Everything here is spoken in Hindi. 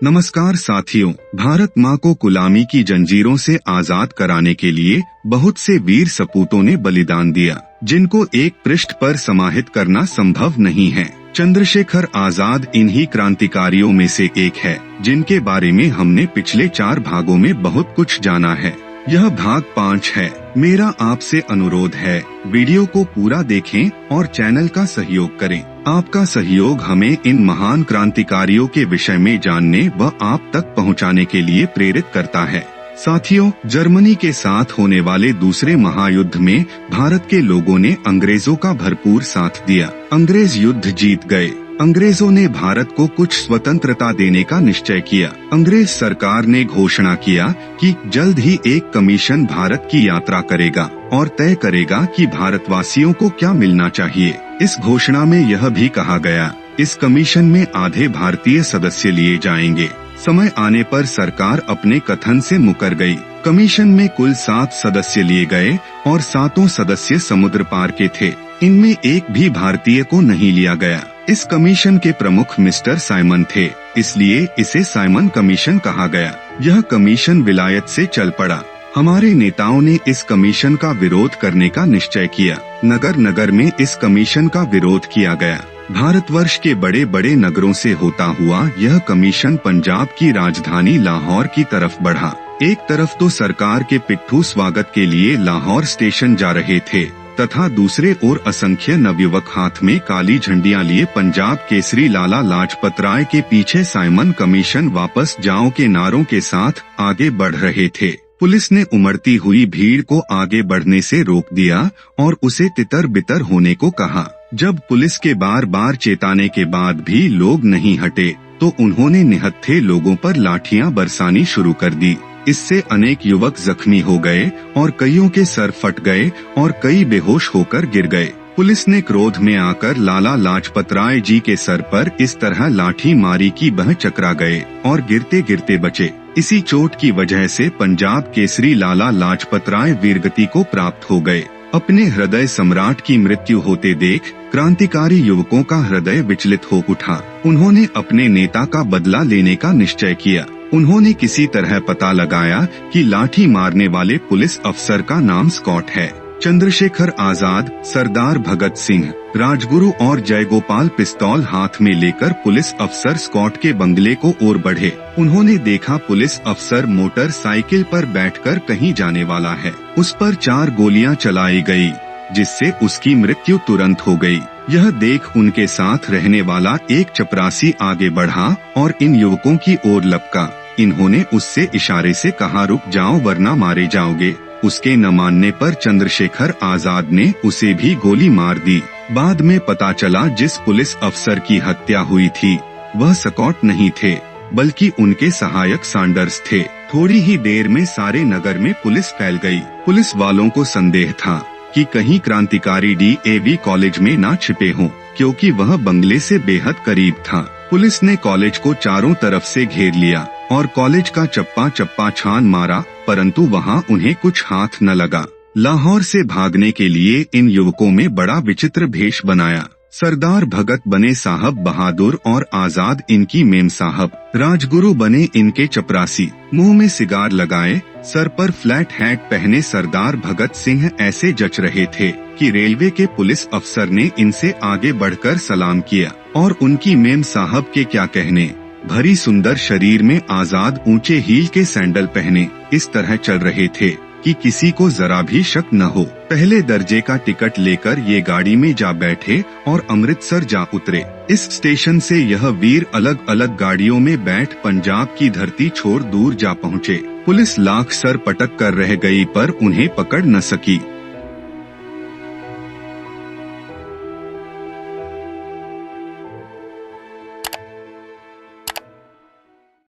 नमस्कार साथियों, भारत माँ को गुलामी की जंजीरों से आजाद कराने के लिए बहुत से वीर सपूतों ने बलिदान दिया, जिनको एक पृष्ठ पर समाहित करना संभव नहीं है। चंद्रशेखर आजाद इन्हीं क्रांतिकारियों में से एक है, जिनके बारे में हमने पिछले 4 भागों में बहुत कुछ जाना है। यह भाग 5 है। मेरा आपसे अनुरोध है, वीडियो को पूरा देखें और चैनल का सहयोग करें। आपका सहयोग हमें इन महान क्रांतिकारियों के विषय में जानने व आप तक पहुंचाने के लिए प्रेरित करता है। साथियों, जर्मनी के साथ होने वाले दूसरे महायुद्ध में भारत के लोगों ने अंग्रेजों का भरपूर साथ दिया। अंग्रेज युद्ध जीत गए। अंग्रेजों ने भारत को कुछ स्वतंत्रता देने का निश्चय किया। अंग्रेज सरकार ने घोषणा किया कि जल्द ही एक कमीशन भारत की यात्रा करेगा और तय करेगा कि भारतवासियों को क्या मिलना चाहिए। इस घोषणा में यह भी कहा गया, इस कमीशन में आधे भारतीय सदस्य लिए जाएंगे। समय आने पर सरकार अपने कथन से मुकर गई। कमीशन में कुल 7 सदस्य लिए गए और 7 सदस्य समुद्र पार के थे। इनमें एक भी भारतीय को नहीं लिया गया। इस कमीशन के प्रमुख मिस्टर साइमन थे, इसलिए इसे साइमन कमीशन कहा गया। यह कमीशन विलायत से चल पड़ा। हमारे नेताओं ने इस कमीशन का विरोध करने का निश्चय किया। नगर नगर में इस कमीशन का विरोध किया गया। भारतवर्ष के बड़े बड़े नगरों से होता हुआ यह कमीशन पंजाब की राजधानी लाहौर की तरफ बढ़ा। एक तरफ तो सरकार के पिट्ठू स्वागत के लिए लाहौर स्टेशन जा रहे थे, तथा दूसरे ओर असंख्य नवयुवक हाथ में काली झंडियां लिए पंजाब केसरी लाला लाजपत राय के पीछे साइमन कमीशन वापस जाओ के नारों के साथ आगे बढ़ रहे थे। पुलिस ने उमड़ती हुई भीड़ को आगे बढ़ने से रोक दिया और उसे तितर बितर होने को कहा। जब पुलिस के बार बार चेताने के बाद भी लोग नहीं हटे, तो उन्होंने निहत्थे लोगों पर लाठियां बरसानी शुरू कर दी। इससे अनेक युवक जख्मी हो गए और कईयों के सर फट गए और कई बेहोश होकर गिर गए। पुलिस ने क्रोध में आकर लाला लाजपत राय जी के सर पर इस तरह लाठी मारी कि वह चकरा गए और गिरते गिरते बचे। इसी चोट की वजह से पंजाब केसरी लाला लाजपत राय वीरगति को प्राप्त हो गए। अपने हृदय सम्राट की मृत्यु होते देख क्रांतिकारी युवकों का हृदय विचलित हो उठा। उन्होंने अपने नेता का बदला लेने का निश्चय किया। उन्होंने किसी तरह पता लगाया कि लाठी मारने वाले पुलिस अफसर का नाम स्कॉट है। चंद्रशेखर आजाद, सरदार भगत सिंह, राजगुरु और जयगोपाल पिस्तौल हाथ में लेकर पुलिस अफसर स्कॉट के बंगले को ओर बढ़े। उन्होंने देखा पुलिस अफसर मोटरसाइकिल पर बैठकर कहीं जाने वाला है। उस पर 4 गोलियां चलाई गई, जिससे उसकी मृत्यु तुरंत हो गई। यह देख उनके साथ रहने वाला एक चपरासी आगे बढ़ा और इन युवकों की ओर लपका। इन्होंने उससे इशारे से कहा, रुक जाओ वरना मारे जाओगे। उसके न मानने पर चंद्रशेखर आजाद ने उसे भी गोली मार दी। बाद में पता चला जिस पुलिस अफसर की हत्या हुई थी वह स्कॉट नहीं थे, बल्कि उनके सहायक सैंडर्स थे। थोड़ी ही देर में सारे नगर में पुलिस फैल गई। पुलिस वालों को संदेह था कि कहीं क्रांतिकारी DAV कॉलेज में ना छिपे हों, क्योंकि वह बंगले से बेहद करीब था। पुलिस ने कॉलेज को चारों तरफ से घेर लिया और कॉलेज का चप्पा चप्पा छान मारा, परंतु वहां उन्हें कुछ हाथ न लगा। लाहौर से भागने के लिए इन युवकों में बड़ा विचित्र भेष बनाया। सरदार भगत बने साहब बहादुर और आजाद इनकी मेम साहब। राजगुरु बने इनके चपरासी। मुंह में सिगार लगाए, सर पर फ्लैट हैट पहने सरदार भगत सिंह ऐसे जच रहे थे कि रेलवे के पुलिस अफसर ने इनसे आगे बढ़कर सलाम किया। और उनकी मेम साहब के क्या कहने, भरी सुंदर शरीर में आजाद ऊंचे हील के सैंडल पहने इस तरह चल रहे थे कि किसी को जरा भी शक न हो। पहले दर्जे का टिकट लेकर ये गाड़ी में जा बैठे और अमृतसर जा उतरे। इस स्टेशन से यह वीर अलग अलग गाड़ियों में बैठ पंजाब की धरती छोड़ दूर जा पहुँचे। पुलिस लाख सर पटक कर रह गई पर उन्हें पकड़ न सकी।